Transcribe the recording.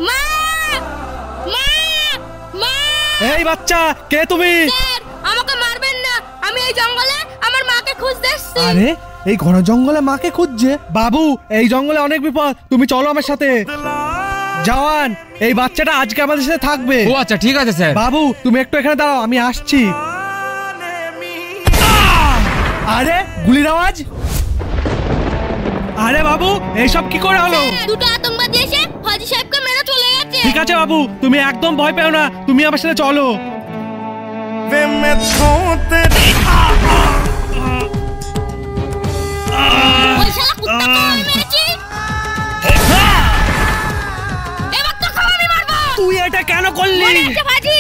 মা মা মা এই বাচ্চা, কে তুমি? স্যার, আমাকে মারবেন না, আমি এই জঙ্গলে আমার মাকে খুঁজতে এসেছি। আরে এই ঘন জঙ্গলে মাকে খুঁজছে? বাবু, এই জঙ্গলে অনেক বিপদ, তুমি চলো আমার সাথে। জওয়ান, এই বাচ্চাটা আজকে আমাদের সাথে থাকবে। ও আচ্ছা, ঠিক আছে স্যার। বাবু তুমি একটু এখানে দাঁড়াও, আমি আসছি। আরে গুলির আওয়াজ! আরে বাবু, এইসব কি করে হলো? দুটো আতঙ্কবাদী এসে হাজী সাহেবকে মেরে চলে গেছে। ঠিক আছে বাবু, তুমি একদম ভয় পেও না, তুমি আমার সাথে চলো। ওই শালা কুত্তাকে আমি মেরেছি। এবার তো আমি মারবো। তুই এটা কেন করলি? মনে আছে ভাজি,